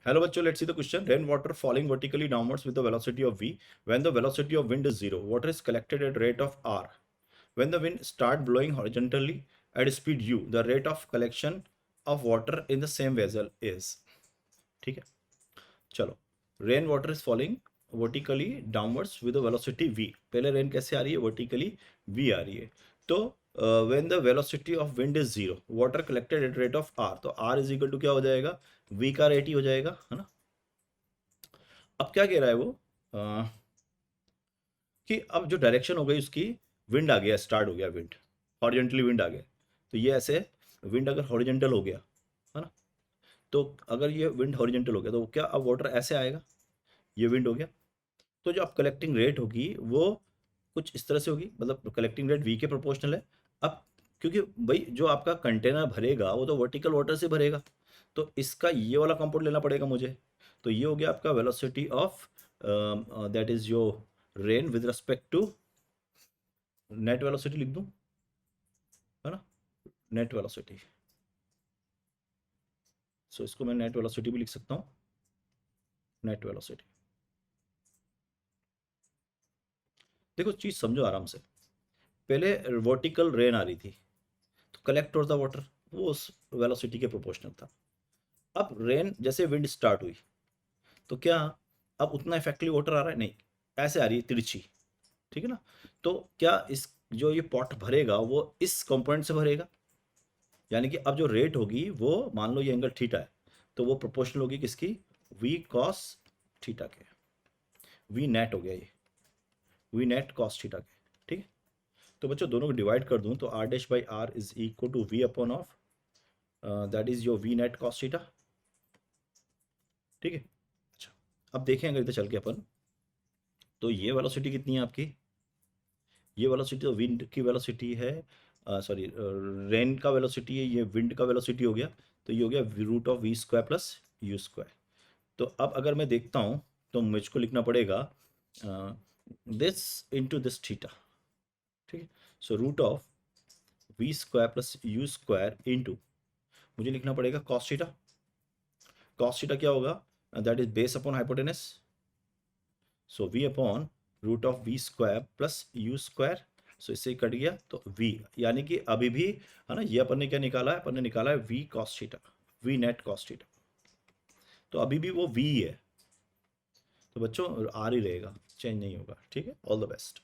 Hello bachcho, let's see the question. Rain water falling vertically downwards with the velocity of v. When the velocity of wind is 0, water is collected at rate of r. When the wind start blowing horizontally at speed u, the rate of collection of water in the same vessel is. ठीक है, चलो. Rain water is falling vertically downwards with the velocity v. पहले rain कैसे आ रही है? Vertically v आ रही है. तो when the velocity of wind is 0, water collected at rate of r, तो r इज इक्वल टू क्या हो जाएगा? v का रेट ही हो जाएगा, है ना. अब क्या कह रहा है वो, कि अब जो डायरेक्शन हो गई उसकी, विंड आ गया, स्टार्ट हो गया विंड, हॉरिजेंटली विंड आ गया. तो ये ऐसे विंड अगर हॉरिजेंटल हो गया, है ना, तो अगर ये विंड हॉरिजेंटल हो गया तो क्या अब वाटर ऐसे आएगा, ये विंड हो गया. तो जो अब कलेक्टिंग रेट होगी वो कुछ इस तरह से होगी, मतलब कलेक्टिंग रेट वी के प्रोपोर्शनल है. अब क्योंकि भाई जो आपका कंटेनर भरेगा वो तो वर्टिकल वाटर से भरेगा, तो इसका ये वाला कंपाउंड लेना पड़ेगा मुझे. तो ये हो गया आपका velocity of, that is your rain with respect to, net velocity लिख दूं, है ना, नेट वेलोसिटी. सो इसको मैं नेट वेलोसिटी भी लिख सकता हूँ, नेट वेलोसिटी. देखो चीज समझो आराम से. पहले वर्टिकल रेन आ रही थी, तो कलेक्ट ऑफ द वाटर वो उस वेलोसिटी के प्रोपोर्शनल था. अब रेन जैसे विंड स्टार्ट हुई, तो क्या अब उतना इफेक्टिव वाटर आ रहा है? नहीं, ऐसे आ रही है तिरछी. ठीक है ना. तो क्या इस जो ये पॉट भरेगा वो इस कंपोनेंट से भरेगा, यानी कि अब जो रेट होगी वो, मान लो ये एंगल थीटा है, तो वो प्रोपोर्शनल होगी किसकी? वी कॉस थीटा के. वी नेट हो गया ये, वी नेट कॉस थीटा के. ठीक है. तो बच्चों दोनों को डिवाइड कर दूं तो r dash by r is equal to v upon of, that is your v net cos theta. ठीक है. अच्छा, अब देखें अगर इधर चल के अपन, तो ये वेलोसिटी कितनी है आपकी? ये वेलोसिटी तो विंड की वेलोसिटी है, सॉरी रेन का वेलोसिटी है, ये विंड का वेलोसिटी हो गया. तो ये हो गया root of we square plus you square. तो अब अगर मैं देखता हूँ तो मुझको लिखना पड़ेगा दिस इंटू दिस थीटा. ठीक है. So root of we square plus you square into, मुझे लिखना पड़ेगा कॉस थीटा. कॉस थीटा क्या होगा? That is base upon hypotenuse. So V upon root of we square plus you square. So इससे cut गया तो v, यानी कि अभी भी, है ना, ये अपन ने क्या निकाला है? अपन ने निकाला है v cos theta, v net cos theta. तो अभी भी वो v ही है. तो बच्चों r ही रहेगा, चेंज नहीं होगा. ठीक है. All the best.